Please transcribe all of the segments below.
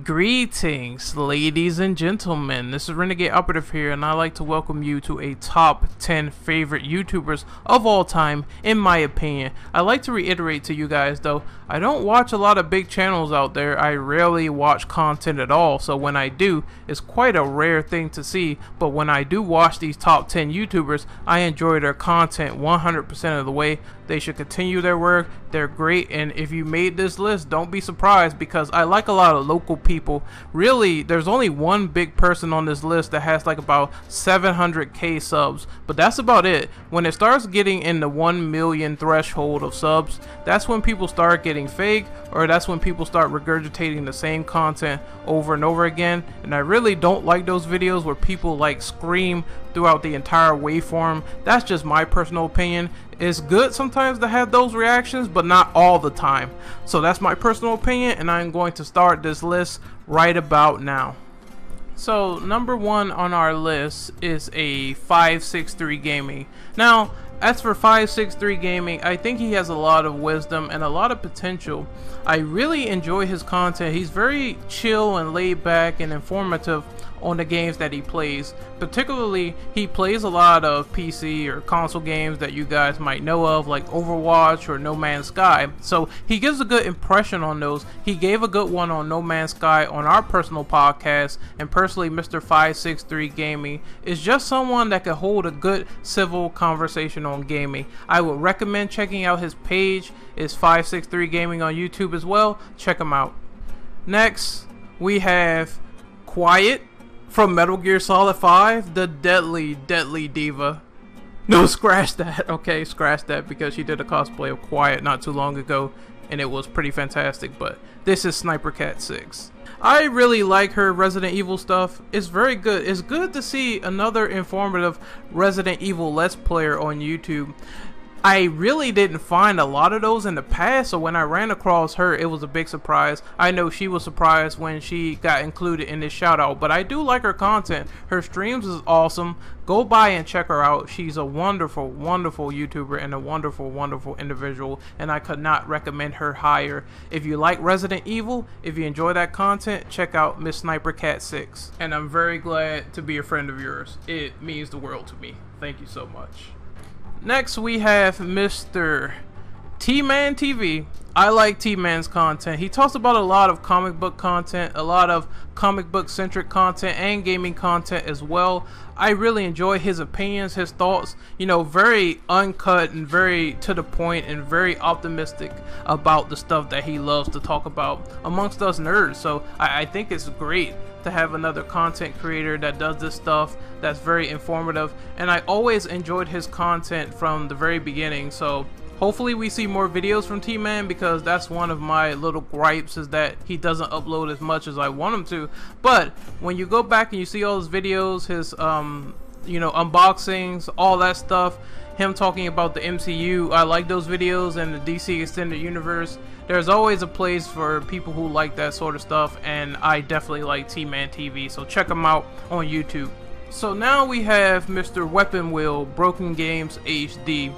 Greetings, ladies and gentlemen. This is Renegade Operative here, and I'd like to welcome you to a top 10 favorite YouTubers of all time, in my opinion. I'd like to reiterate to you guys, though, I don't watch a lot of big channels out there. I rarely watch content at all, so when I do, it's quite a rare thing to see. But when I do watch these top 10 YouTubers, I enjoy their content 100% of the way. They should continue their work. They're great, and if you made this list, don't be surprised, because I like a lot of local people. Really, there's only one big person on this list that has like about 700k subs, but that's about it. When it starts getting in the 1 million threshold of subs, that's when people start getting fake, or that's when people start regurgitating the same content over and over again. And I really don't like those videos where people like scream throughout the entire waveform. That's just my personal opinion. It's good sometimes to have those reactions, but not all the time. So that's my personal opinion, and I'm going to start this list right about now. So number one on our list is a 563 Gaming. Now, as for 563 Gaming, I think he has a lot of wisdom and a lot of potential. I really enjoy his content. He's very chill and laid back and informative on the games that he plays. Particularly, he plays a lot of PC or console games that you guys might know of, like Overwatch or No Man's Sky. So he gives a good impression on those. He gave a good one on No Man's Sky on our personal podcast, and personally, Mr. 563 Gaming is just someone that can hold a good civil conversation on gaming. I would recommend checking out his page. It's 563 Gaming on YouTube as well. Check him out. Next, we have Quiet from Metal Gear Solid 5, the deadly diva. No, scratch that. Okay, scratch that, because she did a cosplay of Quiet not too long ago, and it was pretty fantastic. But this is Sniper Cat 6. I really like her Resident Evil stuff. It's very good. It's good to see another informative Resident Evil Let's Player on YouTube. I really didn't find a lot of those in the past, so when I ran across her, it was a big surprise. I know she was surprised when she got included in this shoutout, but I do like her content. Her streams is awesome. Go by and check her out. She's a wonderful YouTuber and a wonderful individual, and I could not recommend her higher. If you like Resident Evil, if you enjoy that content, check out Miss Sniper Cat 6. And I'm very glad to be a friend of yours. It means the world to me. Thank you so much. Next, we have Mr. T-Man TV. I like T-Man's content. He talks about a lot of comic book content, a lot of comic book centric content, and gaming content as well. I really enjoy his opinions, his thoughts, you know, very uncut and very to the point and very optimistic about the stuff that he loves to talk about amongst us nerds. So I think it's great to have another content creator that does this stuff that's very informative, and I always enjoyed his content from the very beginning. So hopefully we see more videos from T-Man, because that's one of my little gripes, is that he doesn't upload as much as I want him to. But when you go back and you see all his videos, his you know, unboxings, all that stuff, him talking about the MCU, I like those videos, and the DC Extended Universe. There's always a place for people who like that sort of stuff, and I definitely like T-Man TV, so check him out on YouTube. So now we have Mr. Weapon Wheel Broken Games HD.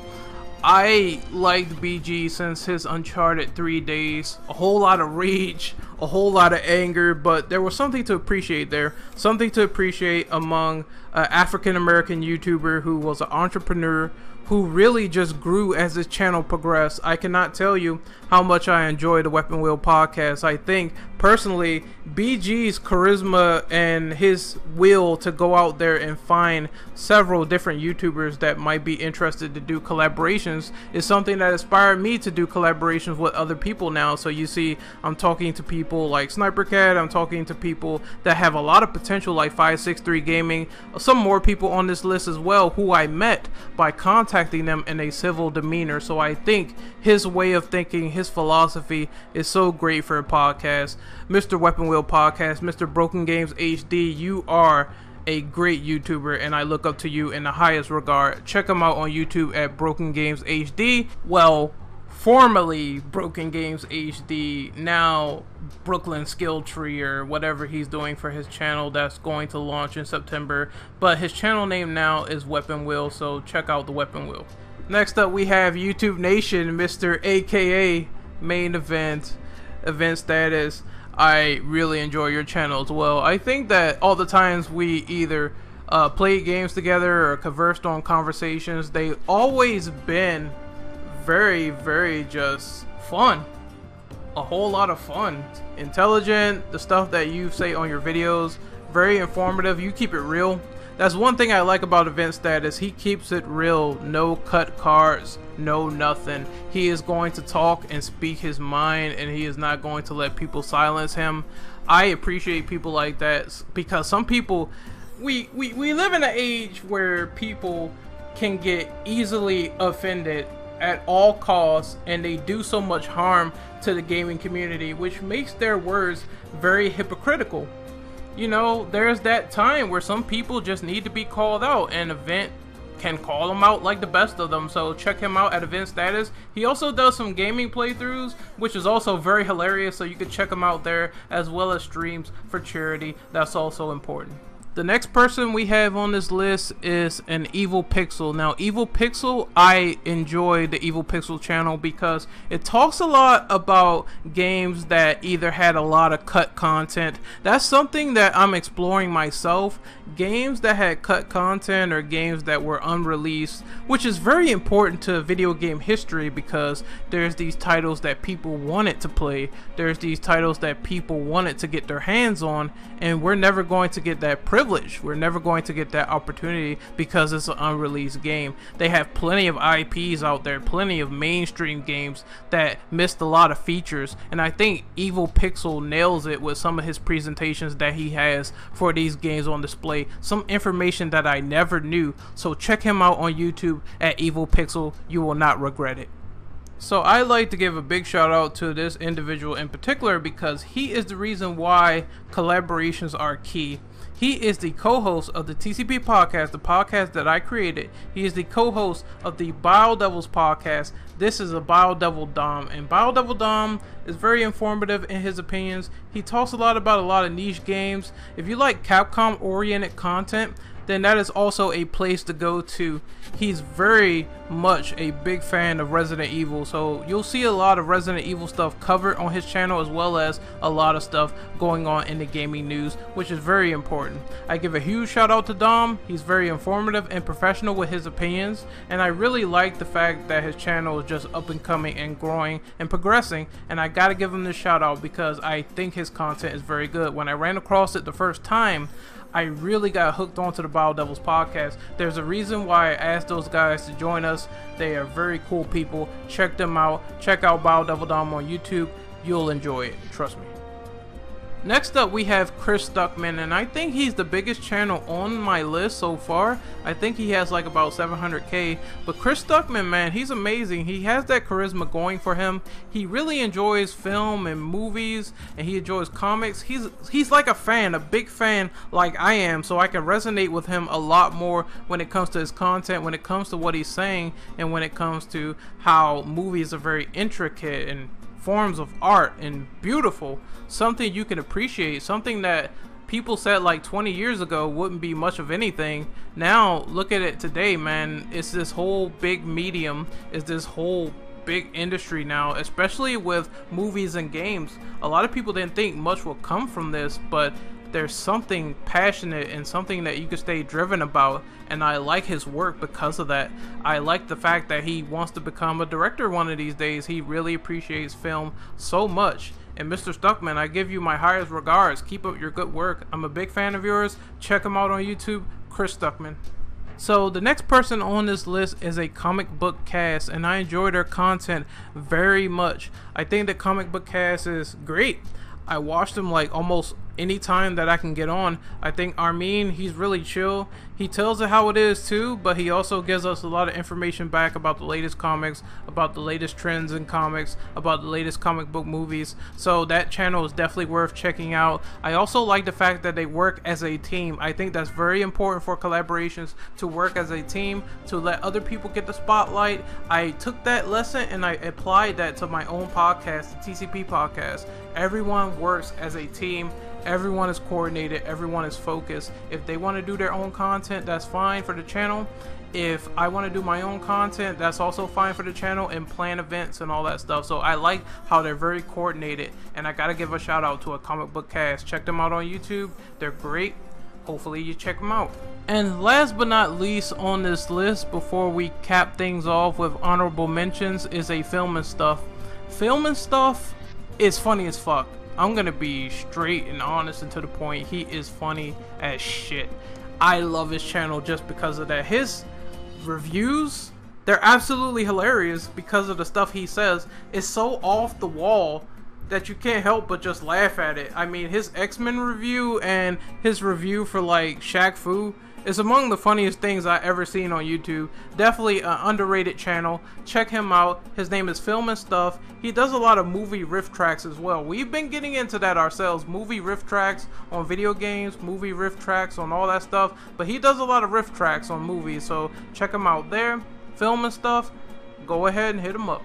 I liked BG since his Uncharted 3 days. A whole lot of rage, a whole lot of anger, but there was something to appreciate there. Something to appreciate among an African-American YouTuber who was an entrepreneur, who really just grew as his channel progressed. I cannot tell you how much I enjoy the Weapon Wheel podcast. I think personally BG's charisma and his will to go out there and find several different YouTubers that might be interested to do collaborations is something that inspired me to do collaborations with other people now. So you see, I'm talking to people like Sniper Cat, I'm talking to people that have a lot of potential like 563 Gaming, some more people on this list as well who I met by contacting them in a civil demeanor. So I think his way of thinking, his philosophy is so great for a podcast. Mr. Weapon Wheel Podcast, Mr. Broken Games HD, you are a great YouTuber, and I look up to you in the highest regard. Check him out on YouTube at Broken Games HD. Well, formerly Broken Games HD, now Brooklyn Skill Tree, or whatever he's doing for his channel that's going to launch in September. But his channel name now is Weapon Wheel, so check out the Weapon Wheel. Next up, we have YouTube Nation, Mr. AKA Main Event status. I really enjoy your channel as well. I think that all the times we either played games together or conversed on conversations, they always been very, very just fun. A whole lot of fun. Intelligent, the stuff that you say on your videos, very informative. You keep it real. That's one thing I like about Event Status. He keeps it real. No cut cards, no nothing. He is going to talk and speak his mind, and he is not going to let people silence him. I appreciate people like that, because some people, we live in an age where people can get easily offended at all costs, and they do so much harm to the gaming community, which makes their words very hypocritical. You know, there's that time where some people just need to be called out, and Event can call them out like the best of them. So check him out at Event Status. He also does some gaming playthroughs, which is also very hilarious, so you can check him out there, as well as streams for charity. That's also important. The next person we have on this list is an Evil Pixel. Now, Evil Pixel, I enjoy the Evil Pixel channel because it talks a lot about games that either had a lot of cut content. That's something that I'm exploring myself. Games that had cut content or games that were unreleased, which is very important to video game history, because there's these titles that people wanted to play. There's these titles that people wanted to get their hands on, and we're never going to get that privilege. We're never going to get that opportunity because it's an unreleased game. They have plenty of IPs out there, plenty of mainstream games that missed a lot of features, and I think Evil Pixel nails it with some of his presentations that he has for these games on display. Some information that I never knew. So check him out on YouTube at Evil Pixel. You will not regret it. So I like to give a big shout out to this individual in particular, because he is the reason why collaborations are key. He is the co-host of the TCP podcast, the podcast that I created. He is the co-host of the BioDevils podcast. This is a BioDevil Dom, and BioDevil Dom is very informative in his opinions. He talks a lot about a lot of niche games. If you like Capcom oriented content, then that is also a place to go to. He's very much a big fan of Resident Evil, so you'll see a lot of Resident Evil stuff covered on his channel, as well as a lot of stuff going on in the gaming news, which is very important. I give a huge shout out to Dom. He's very informative and professional with his opinions, and I really like the fact that his channel is just up and coming and growing and progressing, and I gotta give him this shout out because I think his content is very good. When I ran across it the first time, I really got hooked onto the BioDevils podcast. There's a reason why I asked those guys to join us. They are very cool people. Check them out. Check out BioDevil Dom on YouTube. You'll enjoy it. Trust me. Next up, we have Chris Stuckman, and I think he's the biggest channel on my list so far. I think he has like about 700k, but Chris Stuckman, man, he's amazing. He has that charisma going for him. He really enjoys film and movies, and he enjoys comics. He's like a fan, a big fan like I am, so I can resonate with him a lot more when it comes to his content, when it comes to what he's saying, and when it comes to how movies are very intricate and forms of art and beautiful, something you can appreciate, something that people said like 20 years ago wouldn't be much of anything. Now look at it today, man. It's this whole big medium, it's this whole big industry now, especially with movies and games. A lot of people didn't think much would come from this, but there's something passionate and something that you can stay driven about, and I like his work because of that. I like the fact that he wants to become a director one of these days. He really appreciates film so much. And Mr. Stuckman, I give you my highest regards. Keep up your good work. I'm a big fan of yours. Check him out on YouTube, Chris Stuckman. So the next person on this list is a comic book cast, and I enjoy their content very much. I think the comic book cast is great. I watch them like almost any time that I can get on. I think Armin, he's really chill. He tells it how it is too, but he also gives us a lot of information back about the latest comics, about the latest trends in comics, about the latest comic book movies. So that channel is definitely worth checking out. I also like the fact that they work as a team. I think that's very important for collaborations, to work as a team, to let other people get the spotlight. I took that lesson and I applied that to my own podcast, the TCP podcast. Everyone works as a team. Everyone is coordinated, everyone is focused. If they want to do their own content, that's fine for the channel. If I want to do my own content, that's also fine for the channel, and plan events and all that stuff. So I like how they're very coordinated, and I gotta give a shout out to a comic book cast. Check them out on YouTube, they're great. Hopefully you check them out. And last but not least on this list, before we cap things off with honorable mentions, is a Film and Stuff. Film and Stuff is funny as fuck. I'm gonna be straight and honest and to the point. He is funny as shit. I love his channel just because of that. His reviews, they're absolutely hilarious because of the stuff he says. It's so off the wall that you can't help but just laugh at it. I mean, his X-Men review and his review for like Shaq Fu is among the funniest things I ever seen on YouTube. Definitely an underrated channel. Check him out. His name is Film and Stuff. He does a lot of movie riff tracks as well. We've been getting into that ourselves. Movie riff tracks on video games, movie riff tracks on all that stuff. But he does a lot of riff tracks on movies, so check him out there. Film and Stuff. Go ahead and hit him up.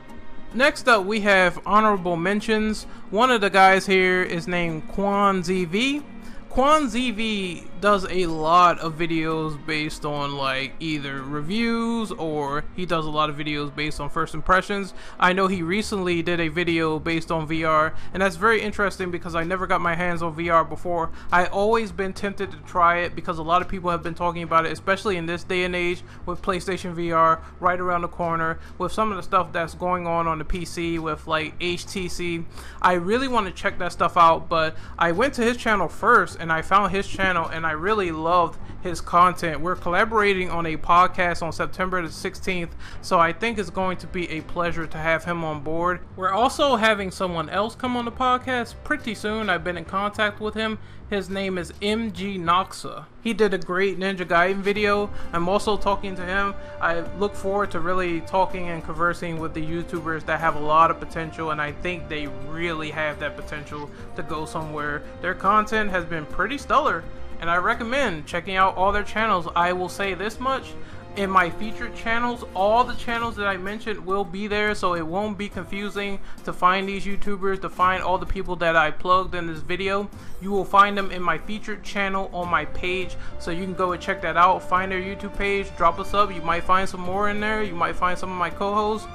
Next up, we have honorable mentions. One of the guys here is named Quan ZV. Quan ZV does a lot of videos based on like either reviews, or he does a lot of videos based on first impressions. I know he recently did a video based on VR, and that's very interesting because I never got my hands on VR before. I always been tempted to try it because a lot of people have been talking about it, especially in this day and age with PlayStation VR right around the corner, with some of the stuff that's going on the PC with like HTC. I really want to check that stuff out, but I went to his channel first and I found his channel and I really loved his content. We're collaborating on a podcast on September the 16th, so I think it's going to be a pleasure to have him on board. We're also having someone else come on the podcast pretty soon. I've been in contact with him. His name is MG Noxa. He did a great Ninja Gaiden video. I'm also talking to him. I look forward to really talking and conversing with the YouTubers that have a lot of potential, and I think they really have that potential to go somewhere. Their content has been pretty stellar, and I recommend checking out all their channels. I will say this much: in my featured channels, all the channels that I mentioned will be there, so it won't be confusing to find these YouTubers, to find all the people that I plugged in this video. You will find them in my featured channel on my page, so you can go and check that out. Find their YouTube page, drop a sub. You might find some more in there. You might find some of my co-hosts.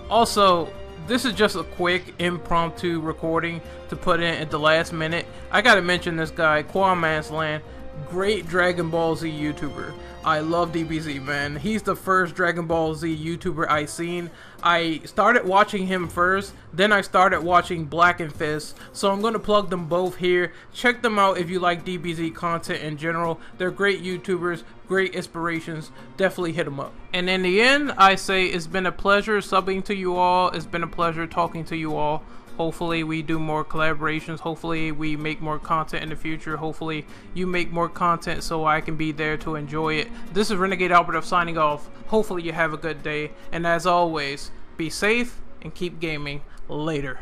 Also, this is just a quick impromptu recording to put in at the last minute. I gotta mention this guy, Quamansland. Great Dragon Ball Z YouTuber. I love DBZ, man. He's the first Dragon Ball Z YouTuber I seen. I started watching him first, then I started watching Black and Fist, so I'm going to plug them both here. Check them out if you like DBZ content in general. They're great YouTubers, great inspirations. Definitely hit them up. And in the end, I say it's been a pleasure subbing to you all. It's been a pleasure talking to you all. Hopefully we do more collaborations. Hopefully we make more content in the future. Hopefully you make more content so I can be there to enjoy it. This is Renegade Operative signing off. Hopefully you have a good day. And as always, be safe and keep gaming. Later.